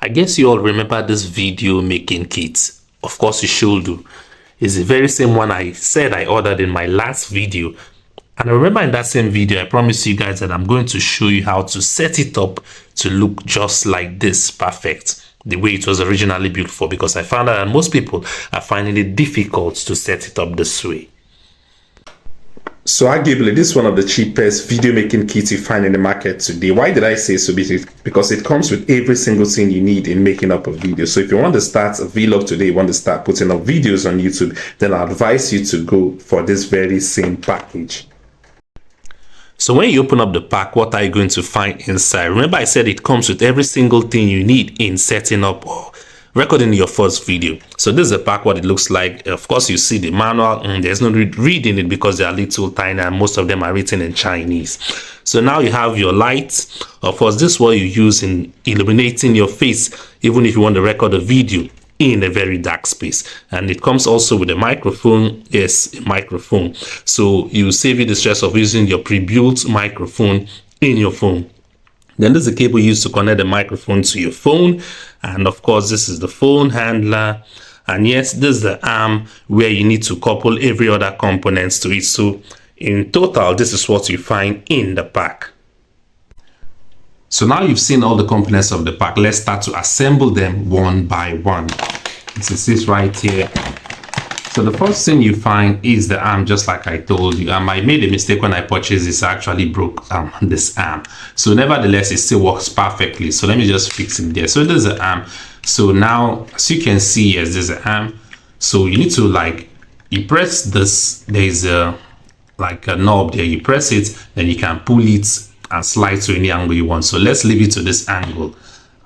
I guess you all remember this video making kit. Of course you should do. It's the very same one I said I ordered in my last video. And I remember in that same video, I promised you guys that I'm going to show you how to set it up to look just like this, perfect, the way it was originally built for, because I found out that most people are finding it difficult to set it up this way. So arguably, this is one of the cheapest video making kits you find in the market today. Why did I say so? Because it comes with every single thing you need in making up a video. So if you want to start a vlog today, you want to start putting up videos on YouTube, then I advise you to go for this very same package. So when you open up the pack, what are you going to find inside? Remember I said it comes with every single thing you need in setting up or recording your first video. So this is a pack, what it looks like. Of course, you see the manual, and there's no reading it because they are little tiny and most of them are written in Chinese. So now you have your lights. Of course, this is what you use in illuminating your face, even if you want to record a video in a very dark space. And it comes also with a microphone. Yes, a microphone. So you save you the stress of using your pre-built microphone in your phone. Then there's a cable used to connect the microphone to your phone. And of course, this is the phone handler. And yes, this is the arm where you need to couple every other components to it. So in total, this is what you find in the pack. So now you've seen all the components of the pack. Let's start to assemble them one by one. This is this right here. So the first thing you find is the arm, just like I told you. I made a mistake when I purchased this. I actually broke this arm. So nevertheless, it still works perfectly. So let me just fix it there. So there's the arm. So now, as you can see, yes, there's the arm. So you need to you press this. There's a knob there. You press it, then you can pull it and slide to any angle you want. So let's leave it to this angle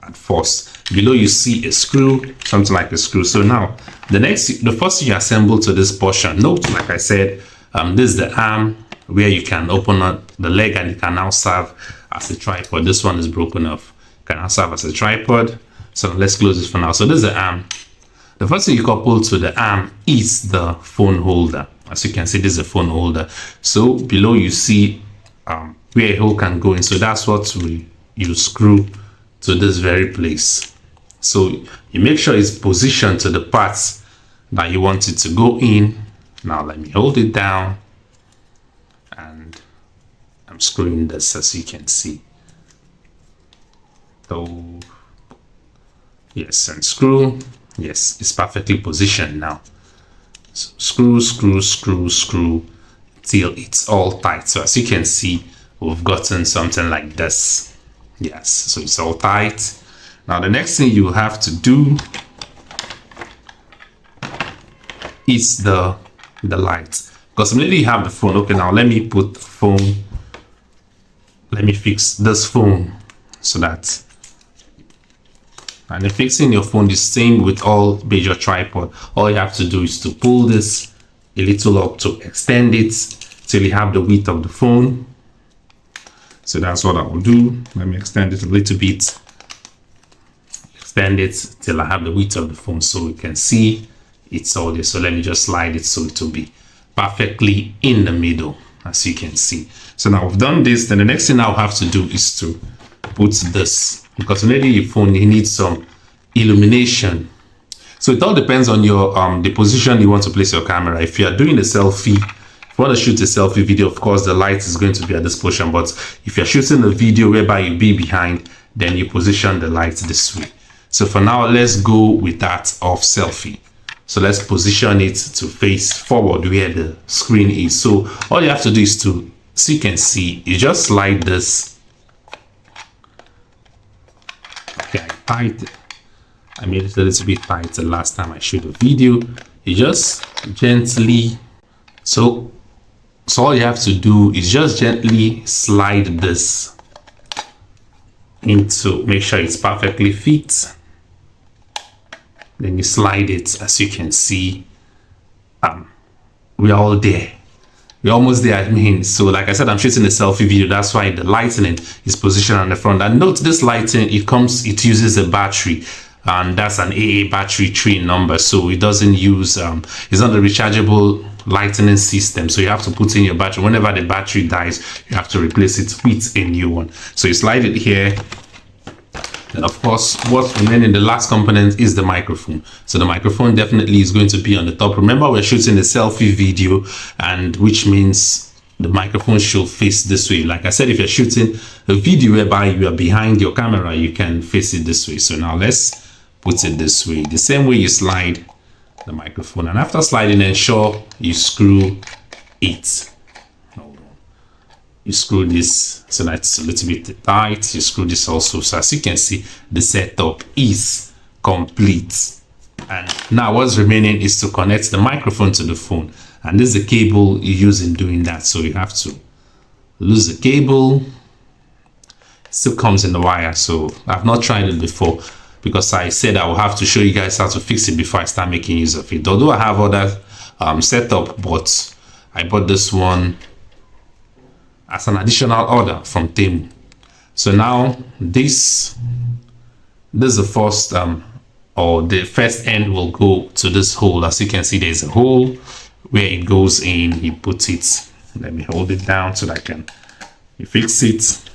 at first. Below you see a screw, something like a screw. So now the first thing you assemble to this portion, note, like I said, this is the arm where you can open up the leg and it can now serve as a tripod. This one is broken off, it can now serve as a tripod. So let's close this for now. So this is the arm. The first thing you couple to the arm is the phone holder. As you can see, this is a phone holder. So below you see where a hole can go in. So that's what you screw to this very place. So you make sure it's positioned to the parts that you want it to go in. Now let me hold it down, and I'm screwing this, as you can see. So yes, and screw. Yes, it's perfectly positioned now. So screw, screw, screw, screw till it's all tight. So as you can see, we've gotten something like this. Yes, so it's all tight. Now the next thing you have to do is the light, because immediately you have the phone. Okay, now let me put the phone, let me fix this phone so that, and then fixing your phone is same with all major tripod. All you have to do is to pull this a little up to extend it till you have the width of the phone. So that's what I will do. Let me extend it a little bit. Extend it till I have the width of the phone so we can see it's all there. So let me just slide it so it will be perfectly in the middle, as you can see. So now we've done this. Then the next thing I'll have to do is to put this, because maybe your phone, you need some illumination. So it all depends on your the position you want to place your camera. If you are doing a selfie, if you want to shoot a selfie video, of course the light is going to be at this position. But if you're shooting a video whereby you be behind, then you position the light this way. So for now, let's go with that of selfie. So let's position it to face forward where the screen is. So all you have to do is to, so you can see, you just slide this. Okay, I made it a little bit tighter last time I shot a video. You just gently, so all you have to do is just gently slide this into, make sure it's perfectly fit. Then you slide it, as you can see. We're all there. We're almost there, I mean. So like I said, I'm shooting a selfie video. That's why the lighting is positioned on the front. And note this lighting, it uses a battery. And that's an AA battery 3 number. So it doesn't use, it's not a rechargeable lightning system. So you have to put in your battery. Whenever the battery dies, you have to replace it with a new one. So you slide it here. Then of course, what's remaining, the last component is the microphone. So the microphone definitely is going to be on the top. Remember, we're shooting a selfie video, and which means the microphone should face this way. Like I said, if you're shooting a video whereby you are behind your camera, you can face it this way. So now let's put it this way, the same way you slide the microphone, and after sliding, ensure you screw it. You screw this so that it's a little bit tight. You screw this also. So as you can see, the setup is complete. And now what's remaining is to connect the microphone to the phone. And this is the cable you use in doing that. So you have to lose the cable. It still comes in the wire. So I've not tried it before, because I said I will have to show you guys how to fix it before I start making use of it. Although I have other setup, but I bought this one as an additional order from Temu. So now this is the first or the first end will go to this hole. As you can see, there's a hole where it goes in. He puts it, let me hold it down so that I can fix it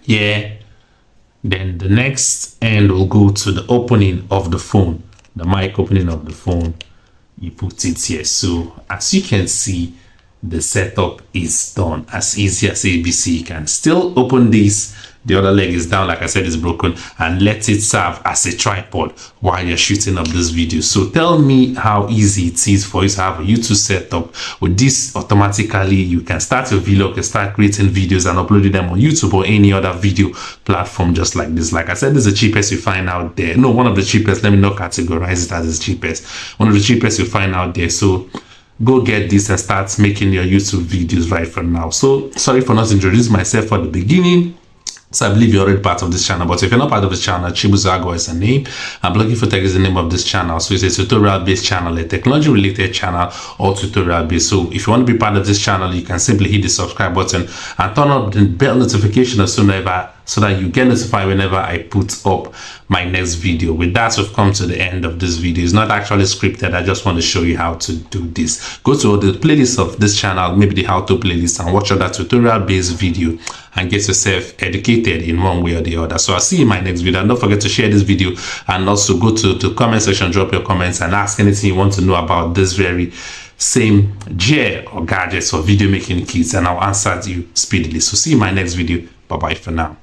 here. Then the next end will go to the opening of the phone, the mic opening of the phone. You put it here. So as you can see, the setup is done as easy as ABC. You can still open this, the other leg is down, like I said, it's broken, and let it serve as a tripod while you're shooting up this video. So tell me how easy it is for you to have a YouTube setup. With this, automatically you can start your vlog and start creating videos and uploading them on YouTube or any other video platform just like this. Like I said, this is the cheapest you find out there. No, one of the cheapest. Let me not categorize it as the cheapest. One of the cheapest you find out there. So go get this and start making your YouTube videos right from now. So sorry for not introducing myself at the beginning. So I believe you're already part of this channel, but if you're not part of this channel, Chibuzo Agor is the name. I'm Blogging for Tech is the name of this channel. So it's a tutorial-based channel, a technology-related channel, or tutorial-based. So if you want to be part of this channel, you can simply hit the subscribe button and turn on the bell notification so that you get notified whenever I put up my next video. With that, we've come to the end of this video. It's not actually scripted. I just want to show you how to do this. Go to the playlist of this channel, maybe the how-to playlist, and watch other tutorial-based video and get yourself educated in one way or the other. So I'll see you in my next video. And don't forget to share this video, and also go to the comment section, drop your comments and ask anything you want to know about this very same gear or gadgets or video making kits, and I'll answer you speedily. So see you in my next video. Bye bye for now.